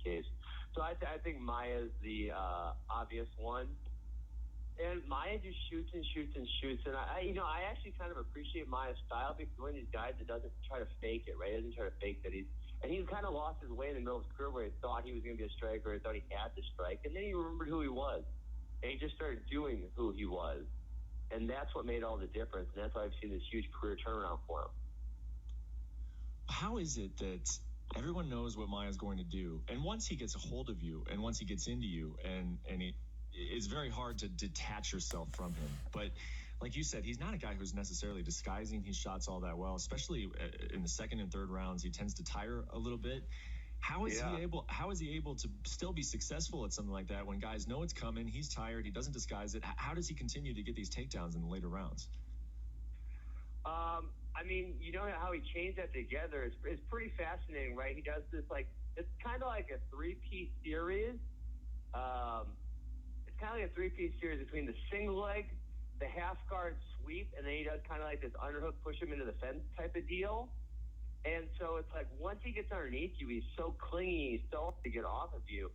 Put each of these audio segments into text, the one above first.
case. So I think Maia's the obvious one. And Maia just shoots and shoots and shoots. And I actually kind of appreciate Maia's style because one of these guys that doesn't try to fake it, right? He doesn't try to fake that he's kind of lost his way in the middle of his career where he thought he was going to be a striker, he thought he had to strike, and then he remembered who he was. And he just started doing who he was. And that's what made all the difference. And that's why I've seen this huge career turnaround for him. How is it that everyone knows what Maia's going to do, and once he gets a hold of you, and once he gets into you, and it's very hard to detach yourself from him. But like you said, he's not a guy who's necessarily disguising his shots all that well, especially in the second and third rounds. He tends to tire a little bit. How is he able to still be successful at something like that when guys know it's coming? He's tired. He doesn't disguise it. How does he continue to get these takedowns in the later rounds? I mean, you know how he chains that together. It's pretty fascinating, right? He does this it's kind of like a three-piece series. It's kind of like a three-piece series between the single leg, the half guard sweep, and then he does kind of like this underhook, push him into the fence type of deal. And so it's like once he gets underneath you, he's so clingy, he's so hard to get off of you.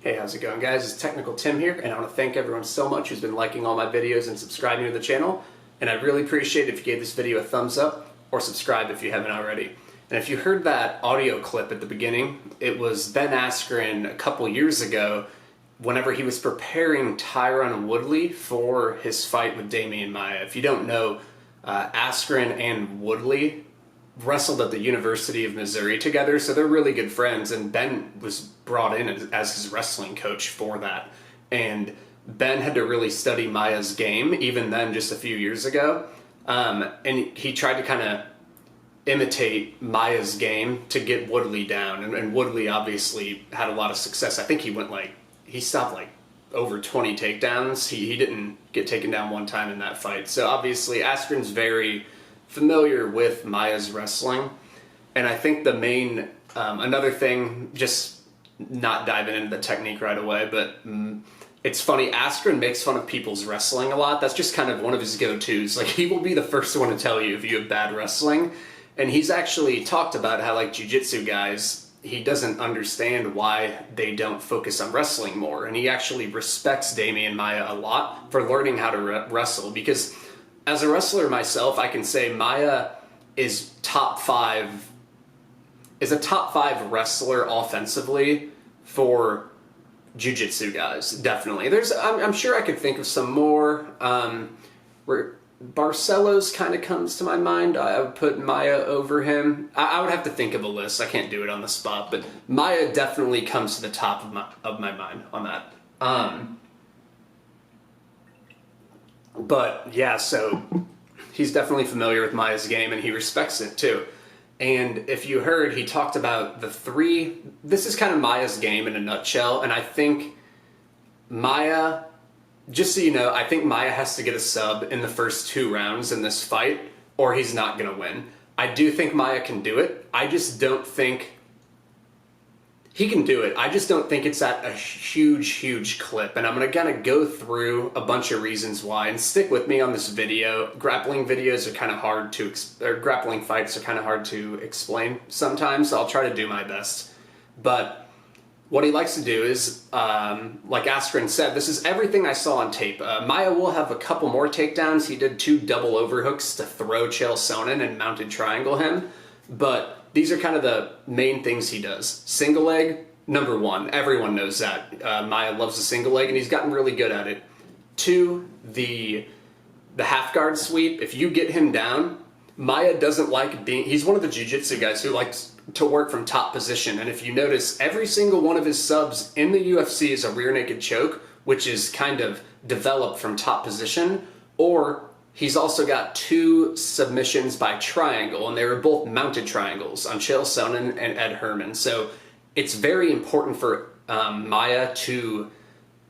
Hey, how's it going, guys? It's Technical Tim here, and I want to thank everyone so much who's been liking all my videos and subscribing to the channel. And I'd really appreciate it if you gave this video a thumbs up or subscribe if you haven't already. And if you heard that audio clip at the beginning, it was Ben Askren a couple years ago whenever he was preparing Tyron Woodley for his fight with Demian Maia. If you don't know, Askren and Woodley wrestled at the University of Missouri together, so they're really good friends, and Ben was brought in as his wrestling coach for that. And Ben had to really study Maia's game even then, just a few years ago, and he tried to kind of imitate Maia's game to get Woodley down, and Woodley obviously had a lot of success. I think he stopped over 20 takedowns. He didn't get taken down one time in that fight. So obviously Askren's very familiar with Maia's wrestling, and I think the main another thing, just not diving into the technique right away, but it's funny, Askren makes fun of people's wrestling a lot. That's just kind of one of his go-tos. Like, he will be the first one to tell you if you have bad wrestling, and he's actually talked about how, like, jiu-jitsu guys, he doesn't understand why they don't focus on wrestling more, and he actually respects Demian Maia a lot for learning how to wrestle, because as a wrestler myself, I can say Maia is a top five wrestler offensively for jiu-jitsu guys, definitely. I'm sure I could think of some more. Where Barcelos kind of comes to my mind. I would put Maia over him. I would have to think of a list. I can't do it on the spot, but Maia definitely comes to the top of my mind on that. But yeah, so he's definitely familiar with Maia's game, and he respects it too. And if you heard, he talked about this is kind of Maia's game in a nutshell, and I think Maia, just so you know, I think Maia has to get a sub in the first 2 rounds in this fight, or he's not going to win. I do think Maia can do it. I just don't think he can do it. I just don't think it's at a huge clip. And I'm going to kind of go through a bunch of reasons why, and stick with me on this video. Grappling videos are kind of hard to, grappling fights are kind of hard to explain sometimes, so I'll try to do my best. But what he likes to do is, like Askren said, this is everything I saw on tape. Maia will have a couple more takedowns. He did 2 double overhooks to throw Chael Sonnen and mounted triangle him, but these are kind of the main things he does. Single leg, number 1. Everyone knows that. Maia loves the single leg, and he's gotten really good at it. 2, the half guard sweep. If you get him down, Maia doesn't like he's one of the jiu-jitsu guys who likes to work from top position. And if you notice, every single one of his subs in the UFC is a rear naked choke, which is kind of developed from top position, or he's also got 2 submissions by triangle, and they were both mounted triangles on Chael Sonnen and Ed Herman. So it's very important for Maia to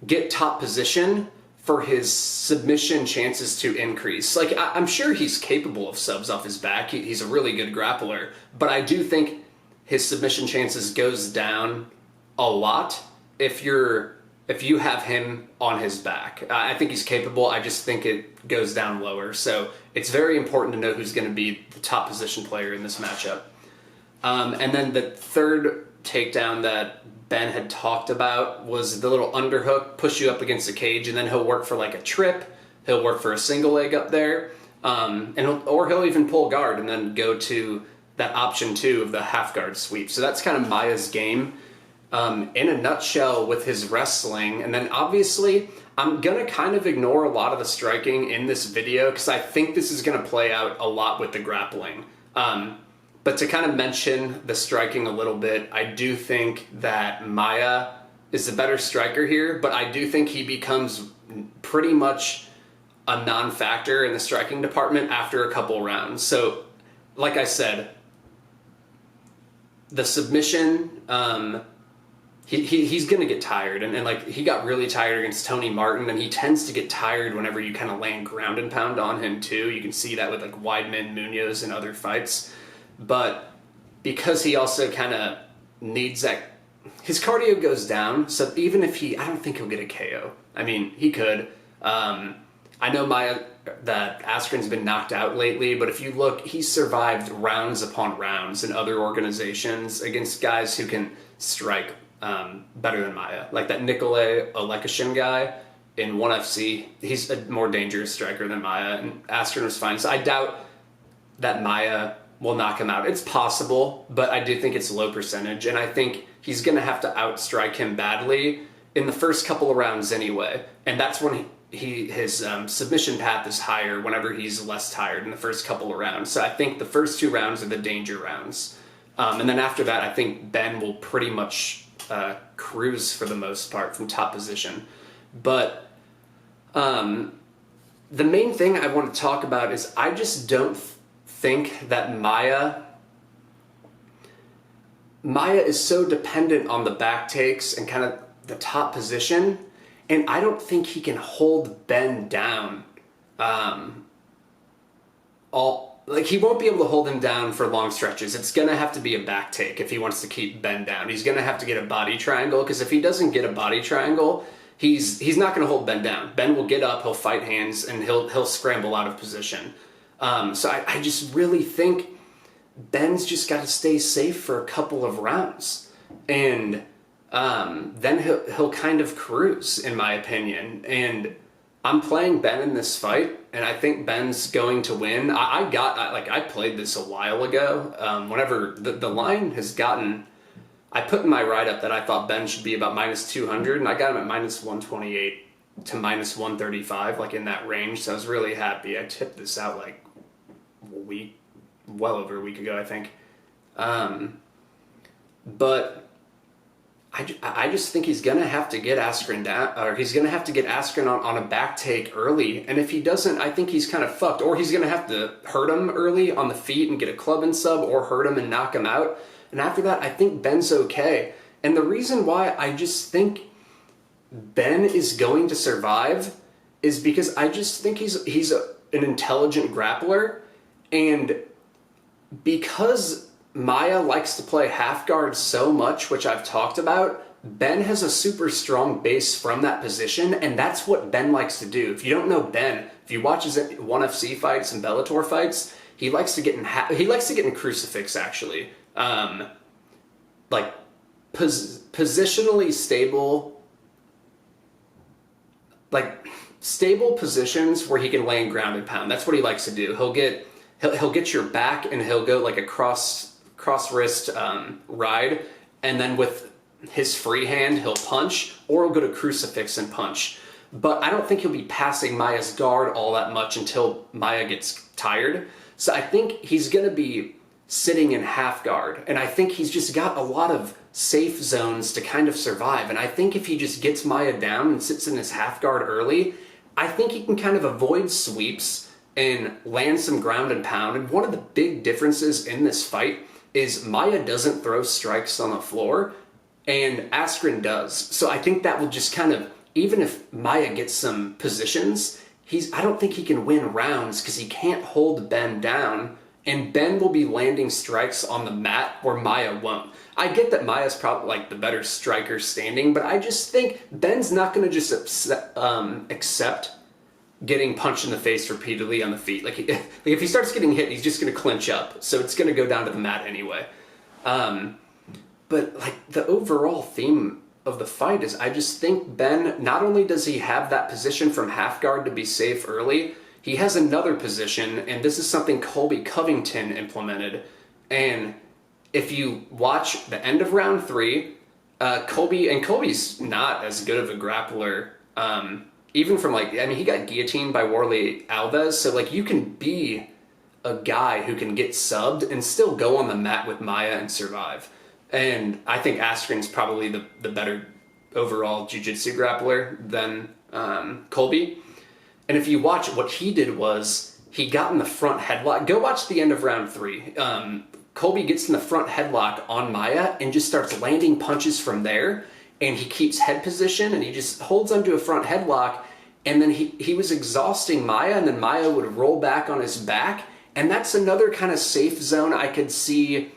get top position for his submission chances to increase. Like, I'm sure he's capable of subs off his back. He's a really good grappler, but I do think his submission chances goes down a lot if you have him on his back. I think he's capable. I just think it goes down lower. So it's very important to know who's going to be the top position player in this matchup. And then the third takedown that Ben had talked about was the little underhook, push you up against the cage, and then he'll work for like a trip. He'll work for a single leg up there. Or he'll even pull guard and then go to that option 2 of the half guard sweep. So that's kind of Maia's game in a nutshell with his wrestling. And then obviously I'm going to kind of ignore a lot of the striking in this video because I think this is going to play out a lot with the grappling. But to kind of mention the striking a little bit, I do think that Maia is the better striker here, but I do think he becomes pretty much a non-factor in the striking department after a couple rounds. So, like I said, the submission, he's going to get tired. And like, he got really tired against Tony Martin, and he tends to get tired whenever you kind of land ground and pound on him too. You can see that with like Weidman, Munoz, and other fights. But because he also kind of needs that, his cardio goes down. So even if I don't think he'll get a KO. I mean, he could. I know that Askren's been knocked out lately, but if you look, he's survived rounds upon rounds in other organizations against guys who can strike better than Maia. Like that Nikolay Olekashin guy in ONE FC, he's a more dangerous striker than Maia, and Askren was fine. So I doubt that Maia will knock him out. It's possible, but I do think it's low percentage, and I think he's going to have to outstrike him badly in the first couple of rounds anyway, and that's when his submission path is higher whenever he's less tired in the first couple of rounds. So I think the first 2 rounds are the danger rounds. And then after that, I think Ben will pretty much cruise for the most part from top position. But the main thing I want to talk about is I just don't think that Maia is so dependent on the back takes and kind of the top position. And I don't think he can hold Ben down. He won't be able to hold him down for long stretches. It's going to have to be a back take if he wants to keep Ben down. He's going to have to get a body triangle, because if he doesn't get a body triangle, he's not going to hold Ben down. Ben will get up, he'll fight hands, and he'll scramble out of position. So I just really think Ben's just got to stay safe for a couple of rounds. And then he'll kind of cruise, in my opinion. And I'm playing Ben in this fight, and I think Ben's going to win. I played this a while ago. Whenever the line has gotten, I put in my write-up that I thought Ben should be about -200, and I got him at -128 to -135, like in that range. So I was really happy. I tipped this out like well over a week ago, I think. But I just think he's going to have to get Askren down, or he's going to have to get Askren on a back take early. And if he doesn't, I think he's kind of fucked. Or he's going to have to hurt him early on the feet and get a club and sub, or hurt him and knock him out. And after that, I think Ben's okay. And the reason why I just think Ben is going to survive is because I just think he's an intelligent grappler. And because Maia likes to play half guard so much, which I've talked about, Ben has a super strong base from that position, and that's what Ben likes to do. If you don't know Ben, if you watch his ONE FC fights and Bellator fights, he likes to get in crucifix, actually. Positionally stable, stable positions where he can lay in ground and pound. That's what he likes to do. He'll get your back, and he'll go like a cross wrist ride, and then with his free hand he'll punch, or he'll go to crucifix and punch. But I don't think he'll be passing Maia's guard all that much until Maia gets tired. So I think he's going to be sitting in half guard, and I think he's just got a lot of safe zones to kind of survive. And I think if he just gets Maia down and sits in his half guard early, I think he can kind of avoid sweeps and land some ground and pound. And one of the big differences in this fight is Maia doesn't throw strikes on the floor, and Askren does. So I think that will just kind of, even if Maia gets some positions, I don't think he can win rounds because he can't hold Ben down and Ben will be landing strikes on the mat where Maia won't. I get that Maia's probably like the better striker standing, but I just think Ben's not going to just accept getting punched in the face repeatedly on the feet. Like if he starts getting hit, he's just going to clinch up. So it's going to go down to the mat anyway. But like the overall theme of the fight is, I just think Ben, not only does he have that position from half guard to be safe early, he has another position, and this is something Colby Covington implemented. And if you watch the end of round 3, Colby's not as good of a grappler, even from he got guillotined by Warley Alves, so like you can be a guy who can get subbed and still go on the mat with Maia and survive. And I think Askren's probably the better overall jiu-jitsu grappler than Colby. And if you watch, what he did was he got in the front headlock. Go watch the end of round 3. Colby gets in the front headlock on Maia and just starts landing punches from there. And he keeps head position and he just holds onto a front headlock. And then he was exhausting Maia, and then Maia would roll back on his back. And that's another kind of safe zone I could see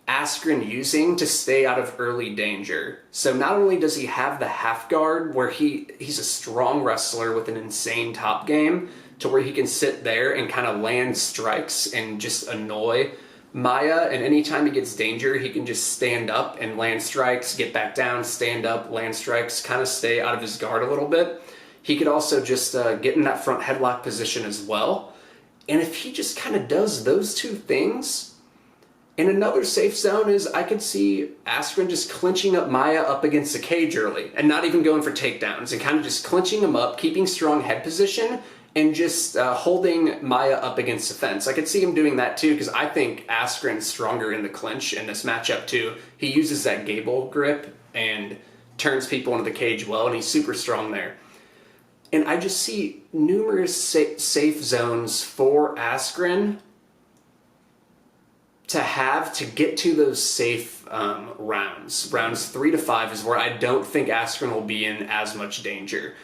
Askren using to stay out of early danger. So not only does he have the half guard where he's a strong wrestler with an insane top game to where he can sit there and kind of land strikes and just annoy Maia, and anytime he gets danger, he can just stand up and land strikes, get back down, stand up, land strikes, kind of stay out of his guard a little bit. He could also just get in that front headlock position as well. And if he just kind of does those two things, and another safe zone is I could see Askren just clinching up Maia up against the cage early and not even going for takedowns, and kind of just clinching him up, keeping strong head position, and just holding Maia up against the fence. I could see him doing that too, because I think Askren's stronger in the clinch in this matchup too. He uses that Gable grip and turns people into the cage well, and he's super strong there. And I just see numerous safe zones for Askren to get to those safe rounds. Rounds 3 to 5 is where I don't think Askren will be in as much danger.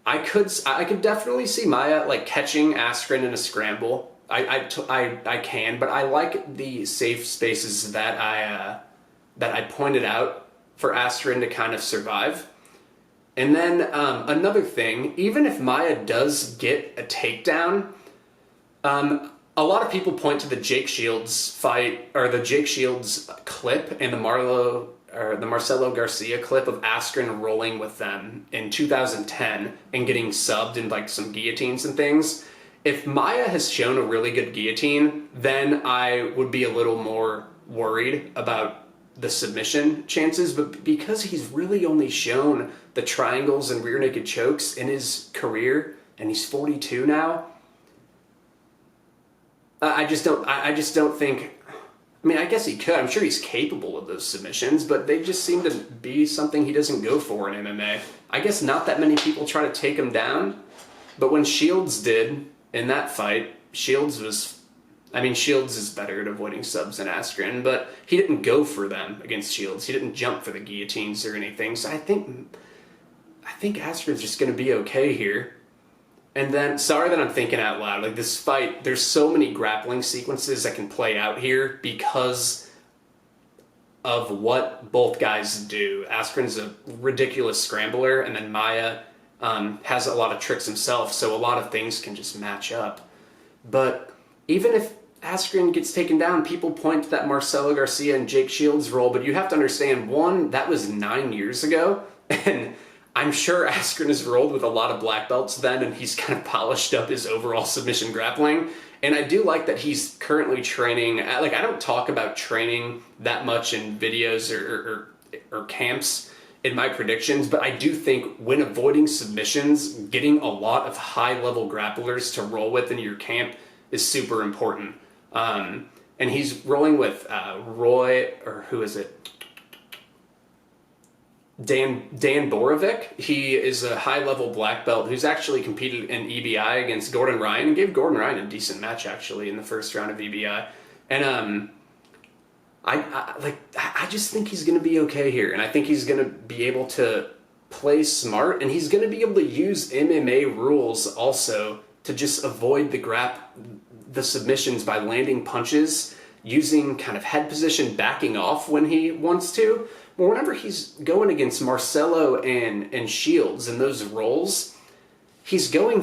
I could definitely see Maia like catching Askren in a scramble. I can, but I like the safe spaces that I pointed out for Askren to kind of survive. And then another thing, even if Maia does get a takedown, a lot of people point to the Jake Shields fight, or the Jake Shields clip, and the Marcelo Garcia clip of Askren rolling with them in 2010 and getting subbed in like some guillotines and things. If Maia has shown a really good guillotine, then I would be a little more worried about the submission chances. But because he's really only shown the triangles and rear naked chokes in his career, and he's 42 now, I just don't think. I mean, I guess he could. I'm sure he's capable of those submissions, but they just seem to be something he doesn't go for in MMA. I guess not that many people try to take him down, but when Shields did in that fight, Shields is better at avoiding subs than Askren, but he didn't go for them against Shields. He didn't jump for the guillotines or anything. So I think Askren's just going to be okay here. And then, sorry that I'm thinking out loud, like this fight, there's so many grappling sequences that can play out here because of what both guys do. Askren's a ridiculous scrambler, and then Maia has a lot of tricks himself, so a lot of things can just match up. But even if Askren gets taken down, people point to that Marcelo Garcia and Jake Shields roll, but you have to understand, one, that was 9 years ago, and I'm sure Askren has rolled with a lot of black belts then, and he's kind of polished up his overall submission grappling. And I do like that he's currently training. Like, I don't talk about training that much in videos or camps in my predictions, but I do think when avoiding submissions, getting a lot of high-level grapplers to roll with in your camp is super important. And he's rolling with Roy, or who is it? Dan Borovic. He is a high-level black belt who's actually competed in EBI against Gordon Ryan, and gave Gordon Ryan a decent match actually in the first round of EBI. And I just think he's going to be okay here, and I think he's going to be able to play smart, and he's going to be able to use MMA rules also to just avoid the submissions by landing punches, using kind of head position, backing off when he wants to. But whenever he's going against Marcelo and Shields in those roles, he's doing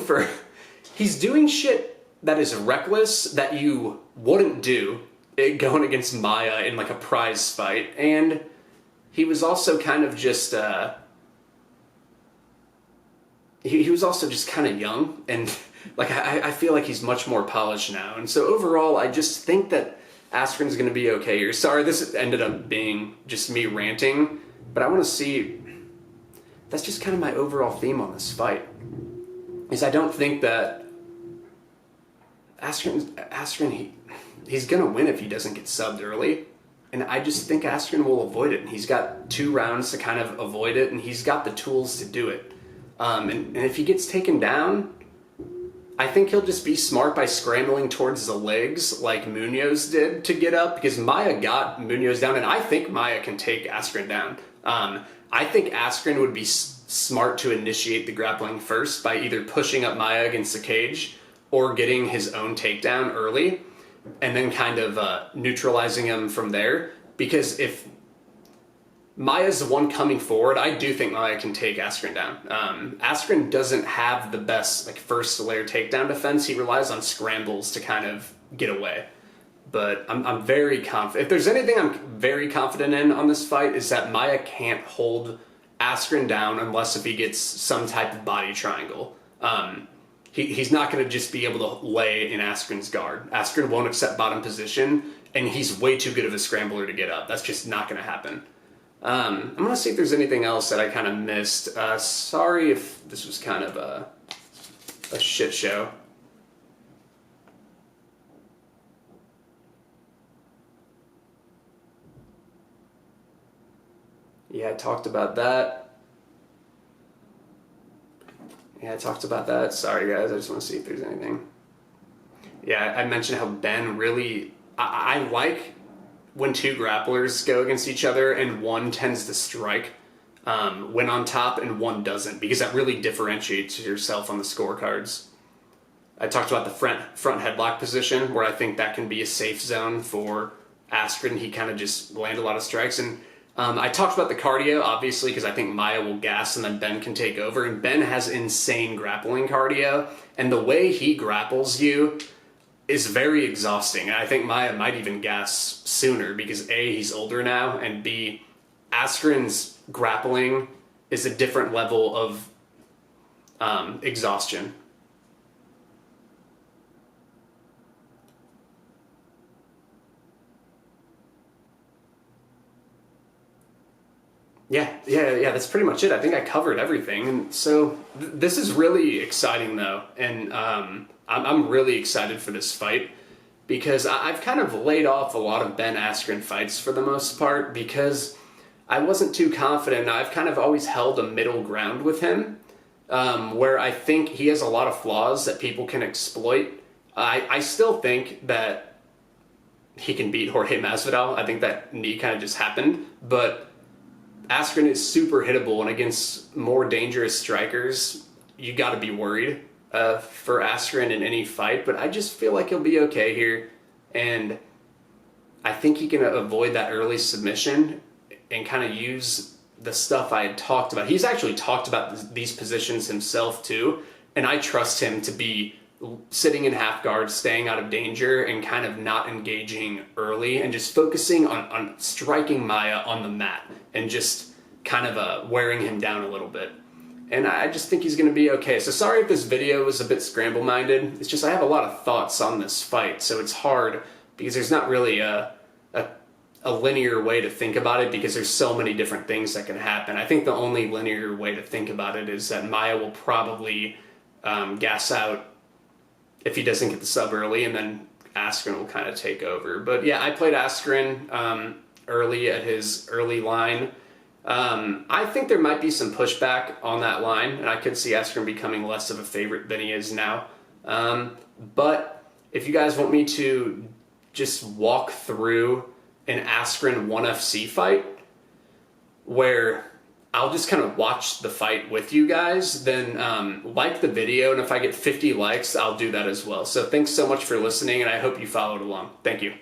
shit that is reckless that you wouldn't do going against Maia in like a prize fight. And he was also kind of just he was also just kind of young, and like I feel like he's much more polished now. And so overall, I just think that Askren's going to be okay here. Sorry, this ended up being just me ranting, but I want to see. That's just kind of my overall theme on this fight. Is I don't think that Askren he's going to win if he doesn't get subbed early. And I just think Askren will avoid it. And he's got 2 rounds to kind of avoid it, and he's got the tools to do it. And if he gets taken down, I think he'll just be smart by scrambling towards the legs like Munoz did to get up, because Maia got Munoz down, and I think Maia can take Askren down. I think Askren would be smart to initiate the grappling first by either pushing up Maia against the cage or getting his own takedown early, and then kind of neutralizing him from there. Because if Maia's the one coming forward, I do think Maia can take Askren down. Askren doesn't have the best like first layer takedown defense. He relies on scrambles to kind of get away. But I'm very confident. If there's anything I'm very confident in on this fight, is that Maia can't hold Askren down unless if he gets some type of body triangle. He's not going to just be able to lay in Askren's guard. Askren won't accept bottom position, and he's way too good of a scrambler to get up. That's just not going to happen. I'm going to see if there's anything else that I kind of missed. Sorry if this was kind of a shit show. Yeah, I talked about that. Sorry, guys. I just want to see if there's anything. Yeah, I mentioned how Ben really... I like when 2 grapplers go against each other and one tends to strike when on top and one doesn't, because that really differentiates yourself on the scorecards. I talked about the front headlock position, where I think that can be a safe zone for Askren. He kind of just land a lot of strikes. And I talked about the cardio, obviously, because I think Maia will gas and then Ben can take over. And Ben has insane grappling cardio, and the way he grapples you is very exhausting. And I think Maia might even gas sooner because A, he's older now, and B, Askren's grappling is a different level of exhaustion. Yeah, that's pretty much it. I think I covered everything. And so this is really exciting, though. And I'm really excited for this fight because I've kind of laid off a lot of Ben Askren fights for the most part because I wasn't too confident. I've kind of always held a middle ground with him where I think he has a lot of flaws that people can exploit. I still think that he can beat Jorge Masvidal. I think that knee kind of just happened. But Askren is super hittable, and against more dangerous strikers, you got to be worried for Askren in any fight. But I just feel like he'll be okay here, and I think he can avoid that early submission and kind of use the stuff I had talked about. He's actually talked about these positions himself too, and I trust him to be sitting in half guard, staying out of danger, and kind of not engaging early, and just focusing on striking Maia on the mat and just kind of wearing him down a little bit. And I just think he's going to be okay. So sorry if this video was a bit scramble-minded. It's just I have a lot of thoughts on this fight, so it's hard because there's not really a linear way to think about it because there's so many different things that can happen. I think the only linear way to think about it is that Maia will probably gas out if he doesn't get the sub early, and then Askren will kind of take over. But yeah, I played Askren early at his early line. I think there might be some pushback on that line, and I could see Askren becoming less of a favorite than he is now. But if you guys want me to just walk through an Askren 1FC fight where I'll just kind of watch the fight with you guys, then like the video, and if I get 50 likes, I'll do that as well. So thanks so much for listening, and I hope you followed along. Thank you.